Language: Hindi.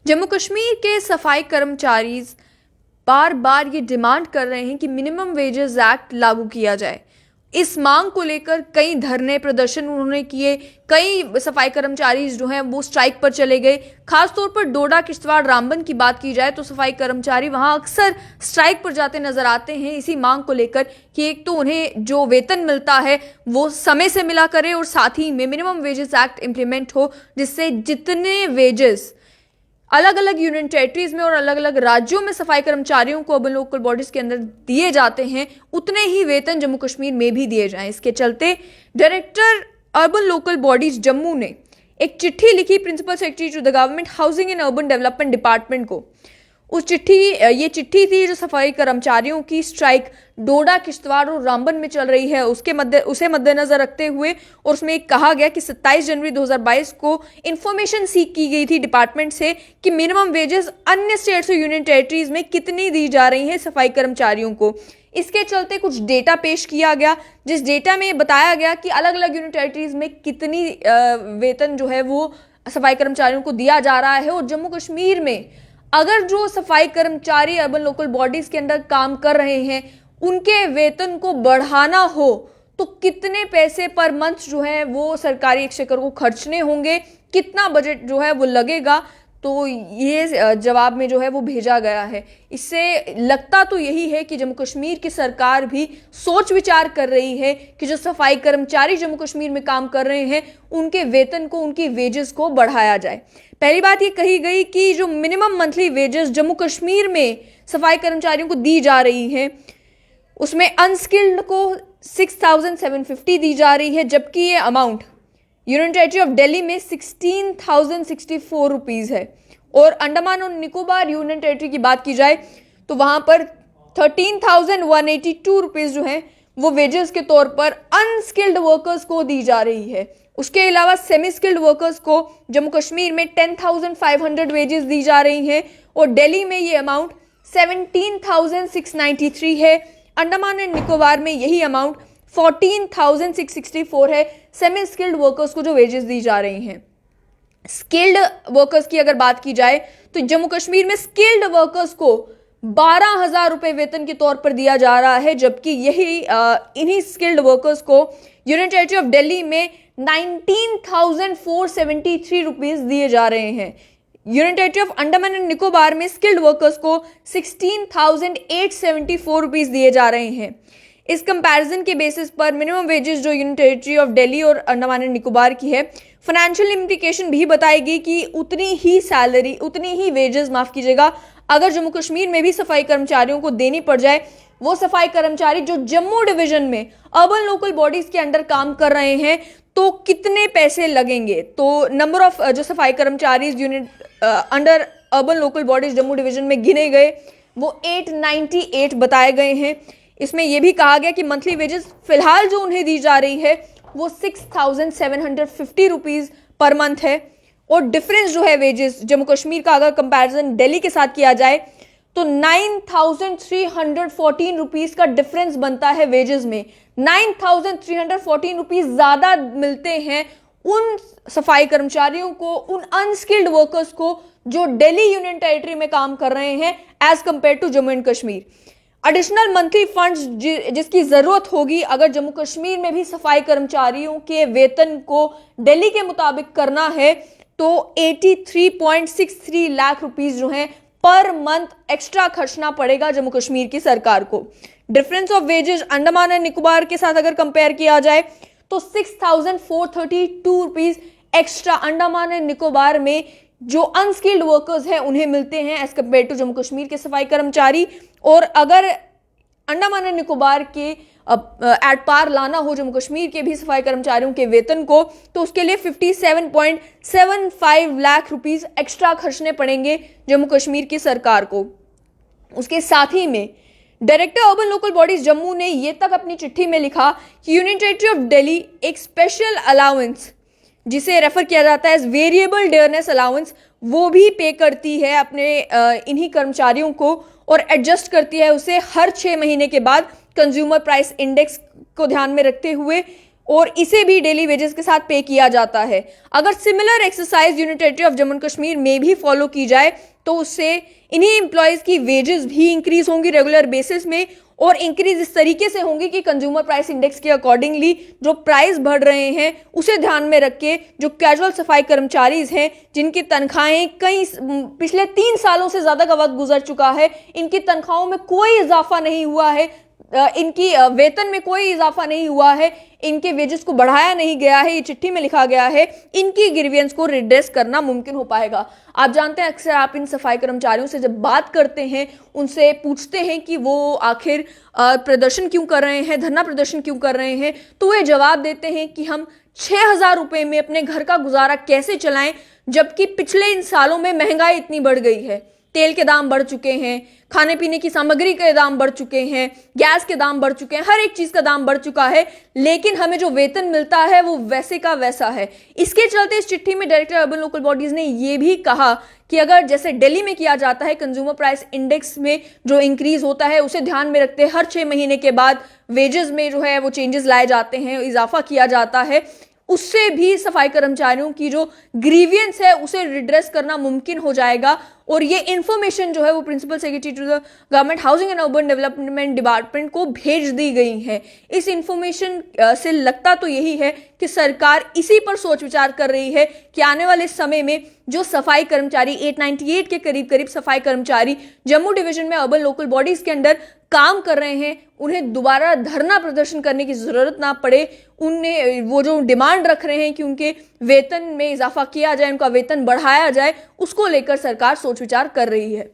जम्मू कश्मीर के सफाई कर्मचारी बार बार ये डिमांड कर रहे हैं कि मिनिमम वेजेस एक्ट लागू किया जाए। इस मांग को लेकर कई धरने प्रदर्शन उन्होंने किए। कई सफाई कर्मचारी जो हैं वो स्ट्राइक पर चले गए। खासतौर पर डोडा, किश्तवाड़, रामबन की बात की जाए तो सफाई कर्मचारी वहां अक्सर स्ट्राइक पर जाते नजर आते हैं इसी मांग को लेकर कि एक तो उन्हें जो वेतन मिलता है वो समय से मिला करे और साथ ही में मिनिमम वेजेस एक्ट इंप्लीमेंट हो, जिससे जितने वेजेस अलग अलग यूनियन टेरिटरीज में और अलग अलग राज्यों में सफाई कर्मचारियों को अर्बन लोकल बॉडीज के अंदर दिए जाते हैं उतने ही वेतन जम्मू कश्मीर में भी दिए जाएं। इसके चलते director urban local bodies Jammu ने एक चिट्ठी लिखी principal secretary to the government housing and urban development department को। ये चिट्ठी थी जो सफाई कर्मचारियों की स्ट्राइक डोडा, किश्तवाड़ और रामबन में चल रही है उसे मद्देनजर रखते हुए, और उसमें कहा गया कि 27 जनवरी 2022 को इंफॉर्मेशन सीख की गई थी डिपार्टमेंट से कि मिनिमम वेजेस अन्य स्टेट्स और यूनियन टेरिटरीज में कितनी दी जा रही हैं सफाई कर्मचारियों को। इसके चलते कुछ डेटा पेश किया गया, जिस डेटा में बताया गया कि अलग अलग यूनियन टेरिटरीज में कितनी वेतन जो है वो सफाई कर्मचारियों को दिया जा रहा है। और जम्मू कश्मीर में अगर जो सफाई कर्मचारी अर्बन लोकल बॉडीज के अंदर काम कर रहे हैं उनके वेतन को बढ़ाना हो तो कितने पैसे पर मंथ जो है वो सरकारी एक्सचेकर को खर्चने होंगे, कितना बजट जो है वो लगेगा, तो ये जवाब में जो है वो भेजा गया है। इससे लगता तो यही है कि जम्मू कश्मीर की सरकार भी सोच विचार कर रही है कि जो सफाई कर्मचारी जम्मू कश्मीर में काम कर रहे हैं उनके वेतन को, उनकी वेजेस को बढ़ाया जाए। पहली बात ये कही गई कि जो minimum monthly wages Jammu Kashmir में सफाई कर्मचारियों को दी जा रही है उसमें अनस्किल्ड को 6,750 दी जा रही है, जबकि ये amount union territory of Delhi में 16,064 रुपीज है। और अंडमान और निकोबार यूनियन टेरिटरी की बात की जाए तो वहां पर 13,182 रुपीज जो है वो वेजेस के तौर पर अनस्किल्ड वर्कर्स को दी जा रही है। उसके अलावा सेमी स्किल्ड वर्कर्स को जम्मू कश्मीर में 10,500 वेजेस दी जा रही हैं और दिल्ली में ये अमाउंट 17,693 है। अंडमान एंड निकोबार में यही अमाउंट 14,664 है सेमी स्किल्ड वर्कर्स को जो वेजेस दी जा रही हैं। स्किल्ड वर्कर्स की अगर बात की जाए तो जम्मू कश्मीर में स्किल्ड वर्कर्स को 12,000 रुपए वेतन के तौर पर दिया जा रहा है, जबकि इन्हीं स्किल्ड वर्कर्स को यूनियन टेरिटरी ऑफ दिल्ली में 19,473 रुपीज दिए जा रहे हैं। Union territory of Andaman and Nicobar में स्किल्ड वर्कर्स को 16,874 रुपीज दिए जा रहे हैं। इस कंपैरिजन के बेसिस पर मिनिमम वेजेस जो यूनियन टेरिटरी ऑफ दिल्ली और अंडमान एंड निकोबार की है, फाइनेंशियल इम्प्लीकेशन भी बताएगी कि उतनी ही सैलरी, उतनी ही वेजेस अगर जम्मू कश्मीर में भी सफाई कर्मचारियों को देनी पड़ जाए, वो सफाई कर्मचारी जो जम्मू डिवीजन में अर्बन लोकल बॉडीज के अंडर काम कर रहे हैं तो कितने पैसे लगेंगे। तो नंबर ऑफ जो सफाई कर्मचारी unit under urban local bodies Jammu division में गिने गए वो 898 बताए गए हैं। इसमें यह भी कहा गया कि मंथली वेजेस फिलहाल जो उन्हें दी जा रही है वो 6,750 रुपीज पर मंथ है। और डिफरेंस जो है वेजेस जम्मू कश्मीर का अगर कंपैरिजन दिल्ली के साथ किया जाए तो 9,314 रुपीज का डिफरेंस बनता है वेजेस में। 9,314 रुपीज ज्यादा मिलते हैं उन सफाई कर्मचारियों को, उन अनस्किल्ड वर्कर्स को जो दिल्ली यूनियन टेरिटरी में काम कर रहे हैं as compare to Jammu and Kashmir. Additional monthly funds जिसकी जरूरत होगी अगर जम्मू कश्मीर में भी सफाई कर्मचारियों के वेतन को दिल्ली के मुताबिक करना है तो 83.63 लाख रुपीज जो हैं पर मंथ एक्स्ट्रा खर्चना पड़ेगा जम्मू कश्मीर की सरकार को। Difference of wages Andaman and Nicobar के साथ अगर कंपेयर किया जाए तो 6,432 rupees extra Andaman and Nicobar में जो अनस्किल्ड वर्कर्स हैं उन्हें मिलते हैं as compare to Jammu Kashmir के सफाई कर्मचारी। और अगर अंडमान एंड निकोबार के एट पार लाना हो जम्मू कश्मीर के भी सफाई कर्मचारियों के वेतन को तो उसके लिए 57.75 लाख रुपीस एक्स्ट्रा खर्चने पड़ेंगे जम्मू कश्मीर की सरकार को। उसके साथ ही में director urban local bodies Jammu ने ये तक अपनी चिट्ठी में लिखा कि यूनियन टेरिटरी ऑफ दिल्ली एक स्पेशल अलाउंस जिसे रेफर किया जाता है एज वेरिएबल डेयरनेस अलाउंस वो भी पे करती है अपने इन्हीं कर्मचारियों को और एडजस्ट करती है उसे हर 6 महीने के बाद कंज्यूमर प्राइस इंडेक्स को ध्यान में रखते हुए। और इसे भी डेली वेजेस के साथ पे किया जाता है। अगर similar exercise union territory of Jammu and Kashmir में भी फॉलो की जाए तो उससे इन्हीं एम्प्लॉयज की वेजेस भी इंक्रीज होंगी रेगुलर बेसिस में, और इंक्रीज इस तरीके से होंगी कि कंज्यूमर प्राइस इंडेक्स के अकॉर्डिंगली जो प्राइस बढ़ रहे हैं उसे ध्यान में रख के जो कैजुअल सफाई कर्मचारीज हैं, जिनकी तनख्वाहें कई पिछले 3 सालों से ज्यादा का वक्त गुजर चुका है, इनकी तनख्वाहों में कोई इजाफा नहीं हुआ है, इनकी वेतन में कोई इजाफा नहीं हुआ है, इनके वेजेस को बढ़ाया नहीं गया है, ये चिट्ठी में लिखा गया है, इनकी ग्रीवियंस को रिड्रेस करना मुमकिन हो पाएगा। आप जानते हैं अक्सर आप इन सफाई कर्मचारियों से जब बात करते हैं, उनसे पूछते हैं कि वो आखिर प्रदर्शन क्यों कर रहे हैं, धरना प्रदर्शन क्यों कर रहे हैं, तो वे जवाब देते हैं कि हम 6,000 रुपए में अपने घर का गुजारा कैसे चलाएं, जबकि पिछले इन सालों में महंगाई इतनी बढ़ गई है, तेल के दाम बढ़ चुके हैं, खाने पीने की सामग्री के दाम बढ़ चुके हैं, गैस के दाम बढ़ चुके हैं, हर एक चीज का दाम बढ़ चुका है, लेकिन हमें जो वेतन मिलता है वो वैसे का वैसा है। इसके चलते इस चिट्ठी में डायरेक्टर अर्बन लोकल बॉडीज ने यह भी कहा कि अगर जैसे दिल्ली में किया जाता है कंज्यूमर प्राइस इंडेक्स में जो इंक्रीज होता है उसे ध्यान में रखते हर 6 महीने के बाद वेजेस में जो है वो चेंजेस लाए जाते हैं, इजाफा किया जाता है, उससे भी सफाई कर्मचारियों की जो ग्रीवियंस है उसे रिड्रेस करना मुमकिन हो जाएगा। और ये इंफॉर्मेशन जो है वो principal secretary to the government housing and urban development department को भेज दी गई है। इस इंफॉर्मेशन से लगता तो यही है कि सरकार इसी पर सोच विचार कर रही है कि आने वाले समय में जो सफाई कर्मचारी 898 के करीब सफाई कर्मचारी जम्मू डिवीजन में अर्बन लोकल बॉडीज के अंडर काम कर रहे हैं, उन्हें दोबारा धरना प्रदर्शन करने की जरूरत ना पड़े। उन्हें वो जो डिमांड रख रहे हैं कि उनके वेतन में इजाफा किया जाए, उनका वेतन बढ़ाया जाए, उसको लेकर सरकार सोच विचार कर रही है।